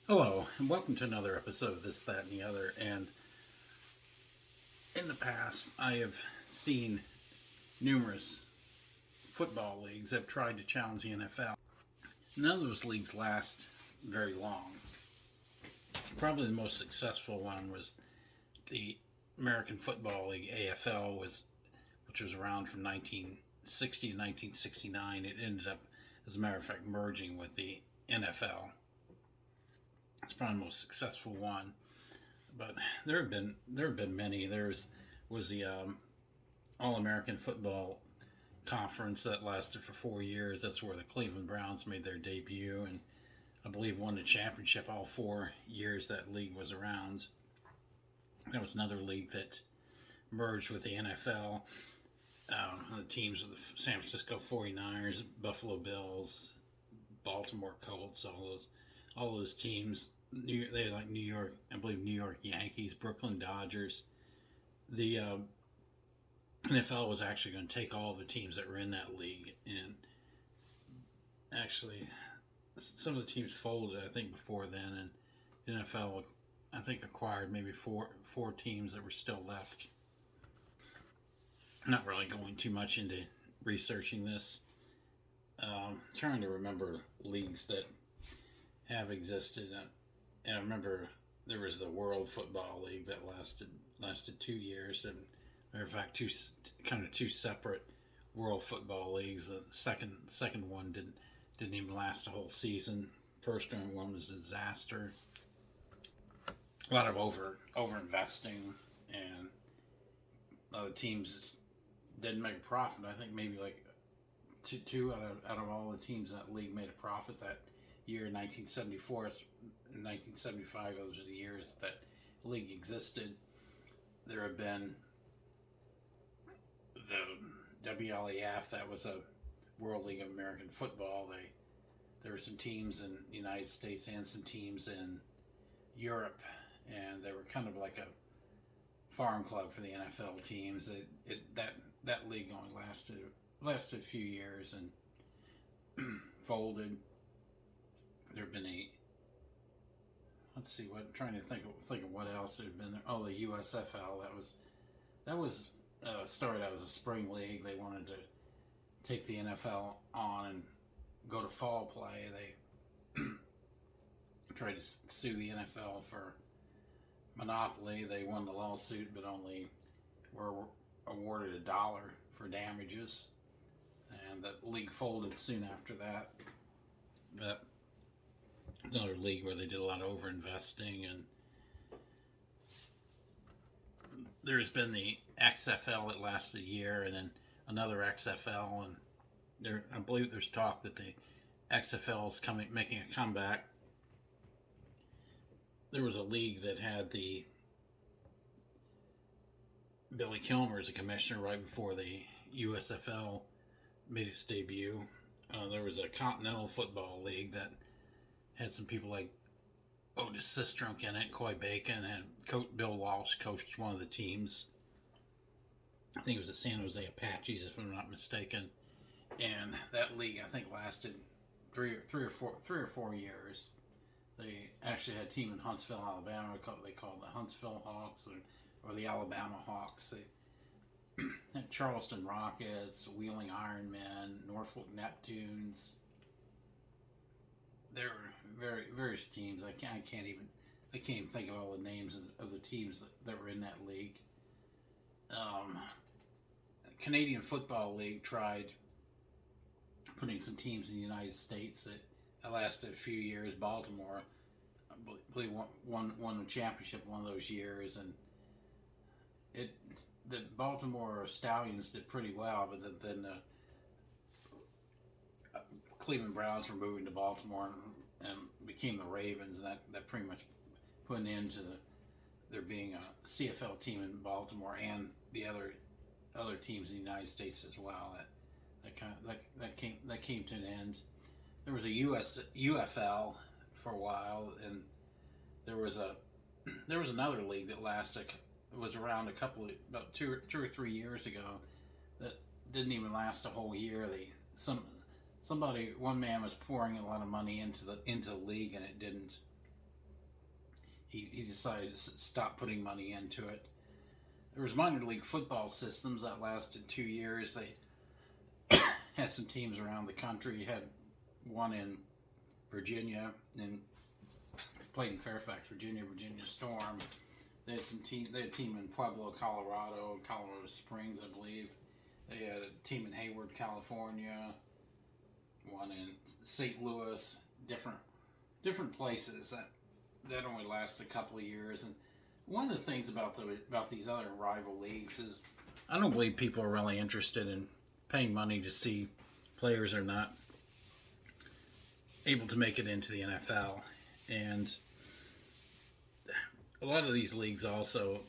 Hello, and welcome to another episode of This, That, and the Other. And in the past, I have seen numerous football leagues that have tried to challenge the NFL. None of those leagues last very long. Probably the most successful one was the American Football League, AFL, which was around from 1960 to 1969. It ended up, as a matter of fact, merging with the NFL. It's probably the most successful one, but there have been many. Was the All American Football Conference that lasted for 4 years. That's where the Cleveland Browns made their debut, and I believe won the championship all 4 years that league was around. That was another league that merged with the NFL. The teams of the San Francisco 49ers, Buffalo Bills, Baltimore Colts, all those teams. They had like New York, I believe New York Yankees, Brooklyn Dodgers. The NFL was actually going to take all the teams that were in that league, and actually some of the teams folded, I think, before then, and NFL, I think, acquired maybe four teams that were still left. I'm not really going too much into researching this. Trying to remember leagues that have existed. And I remember there was the World Football League that lasted 2 years, and matter of fact, two separate World Football Leagues. The second one didn't even last a whole season. First one was a disaster. A lot of over investing, and a lot of teams didn't make a profit. I think maybe like two out of all the teams in that league made a profit that year. 1974 and 1975, those are the years that league existed. There have been the Wlaf, that was a World League of American Football. There were some teams in the United States and some teams in Europe, and they were kind of like a farm club for the NFL teams. That league only lasted a few years and folded. There have been let's see, what I'm trying to think of what else there have been there. Oh, the Usfl. That was started out as a spring league. They wanted to take the NFL on and go to fall play. They tried to sue the NFL for monopoly. They won the lawsuit, but only were awarded $1 for damages, and the league folded soon after that. But another league where they did a lot of overinvesting, and there's been the XFL that lasted a year, and then another XFL, and I believe there's talk that the XFL is making a comeback. There was a league that had the Billy Kilmer as a commissioner right before the USFL made its debut. There was a Continental Football League that had some people like Otis Sistrunk in it, Coy Bacon, and Bill Walsh coached one of the teams. I think it was the San Jose Apaches, if I'm not mistaken. And that league, I think, lasted three or four years. They actually had a team in Huntsville, Alabama. They called the Huntsville Hawks or the Alabama Hawks. They had Charleston Rockets, Wheeling Ironmen, Norfolk Neptunes. There were various teams. I can't even think of all the names of the teams that were in that league. Canadian Football League tried putting some teams in the United States that lasted a few years. Baltimore, I believe, won the championship one of those years, and the Baltimore Stallions did pretty well, but then the Cleveland Browns were moving to Baltimore and became the Ravens, and that pretty much put an end to there being a CFL team in Baltimore and the other teams in the United States as well. That came to an end. There was a UFL for a while, and there was another league that was around about two or 3 years ago, that didn't even last a whole year. One man was pouring a lot of money into the league, and it didn't he decided to stop putting money into it. There was minor league football systems that lasted 2 years. They had some teams around the country. Had one in Virginia, and played in Fairfax, Virginia, Virginia Storm. They had They had a team in Pueblo, Colorado, Colorado Springs, I believe. They had a team in Hayward, California. One in St. Louis. Different places that only lasts a couple of years. And one of the things about these other rival leagues is I don't believe people are really interested in paying money to see players are not able to make it into the NFL. And a lot of these leagues also,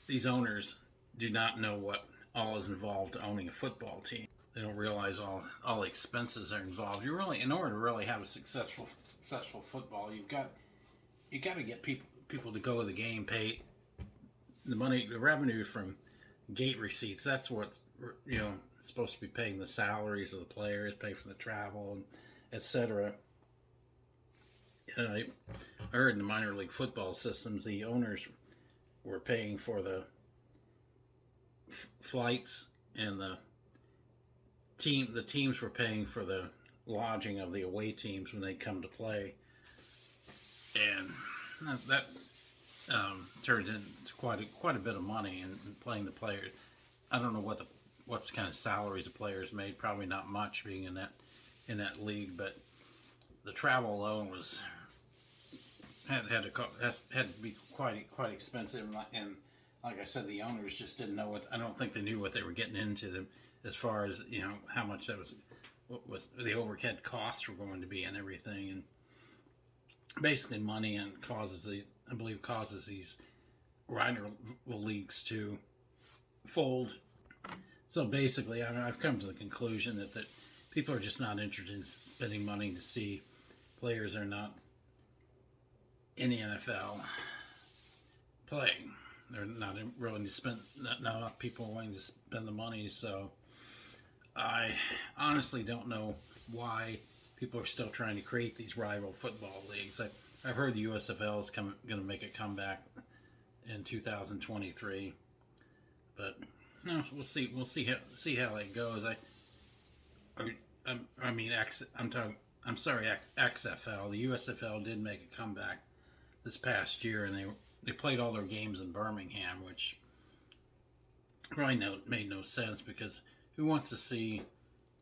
these owners do not know what all is involved to owning a football team. They don't realize all the expenses are involved. You really, in order to really have a successful football, you got to get people to go to the game, pay the money, the revenue from gate receipts. That's what supposed to be paying the salaries of the players, pay for the travel, and etc. I heard in the minor league football systems, the owners were paying for the flights, and the teams were paying for the lodging of the away teams when they come to play, and that turns into quite a bit of money in playing the players. I don't know what's kind of salaries the players made. Probably not much, being in that league, but the travel alone had to be quite expensive, and like I said, the owners just didn't know I don't think they knew what they were getting into them, as far as how much what was the overhead costs were going to be and everything, and basically money, and causes these rival leagues to fold. So basically, I've come to the conclusion that people are just not interested in spending money to see players are not in the NFL playing. They're not willing to spend. Not enough people are willing to spend the money. So I honestly don't know why people are still trying to create these rival football leagues. I've heard the USFL is going to make a comeback in 2023, but no, we'll see. We'll see how it goes. I'm sorry, XFL. The USFL did make a comeback this past year, and they played all their games in Birmingham, which probably made no sense, because who wants to see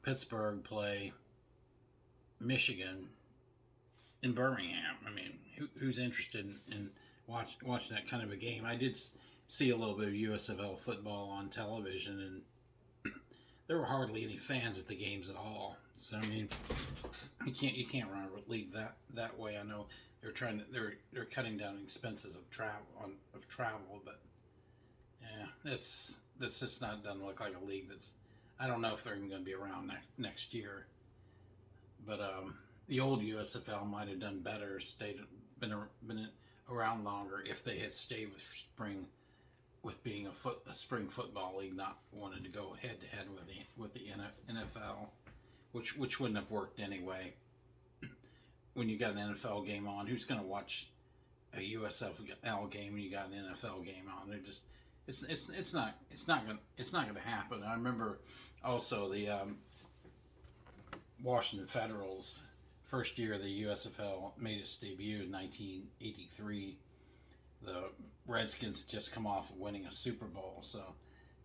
Pittsburgh play Michigan in Birmingham? I mean, who's interested in watching that kind of a game? I did see a little bit of USFL football on television, and there were hardly any fans at the games at all. So I mean, you can't run a league that way. I know they're cutting down expenses of travel, but yeah, that's just not doesn't look like a league that's. I don't know if they're even going to be around next year. But the old USFL might have done better, been around longer, if they had stayed with being a spring football league, not wanted to go head to head with the NFL, which wouldn't have worked anyway. When you got an NFL game on, who's going to watch a USFL game when you got an NFL game on? They're just it's not going to happen. I remember also the Washington Federals, first year the USFL made its debut in 1983. The Redskins just come off of winning a Super Bowl, so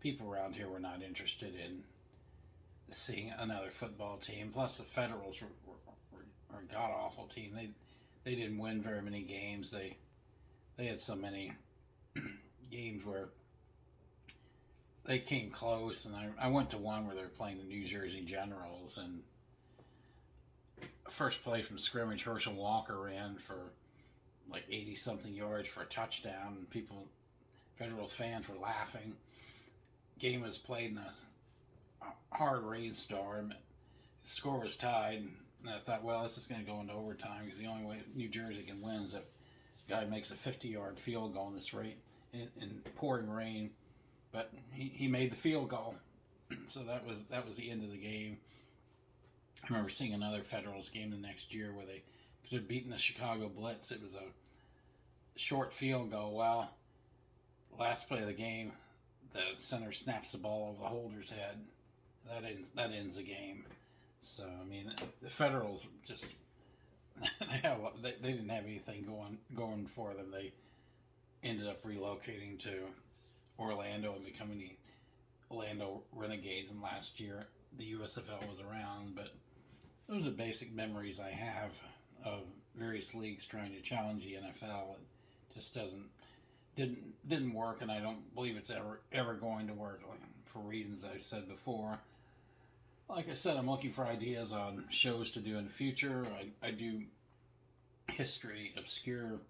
people around here were not interested in seeing another football team. Plus, the Federals were a god awful team. They didn't win very many games. They had so many games where they came close, and I went to one where they were playing the New Jersey Generals, and first play from scrimmage, Herschel Walker ran for like 80-something yards for a touchdown, and Federals fans were laughing. Game was played in a hard rainstorm. The score was tied, and I thought, well, this is going to go into overtime, because the only way New Jersey can win is if the guy makes a 50-yard field goal in this rate in pouring rain. But he made the field goal, so that was the end of the game. I remember seeing another Federals game the next year where they could have beaten the Chicago Blitz. It was a short field goal. Well, last play of the game, the center snaps the ball over the holder's head. That ends the game. So I mean, the Federals just they didn't have anything going for them. They ended up relocating to Orlando and becoming the Orlando Renegades. And last year the USFL was around, but those are basic memories I have of various leagues trying to challenge the NFL. It just didn't work, and I don't believe it's ever going to work, for reasons I've said before. Like I said, I'm looking for ideas on shows to do in the future. I do history, obscure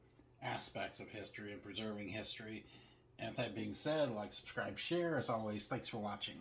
aspects of history, and preserving history. And with that being said, like, subscribe, share. As always, thanks for watching.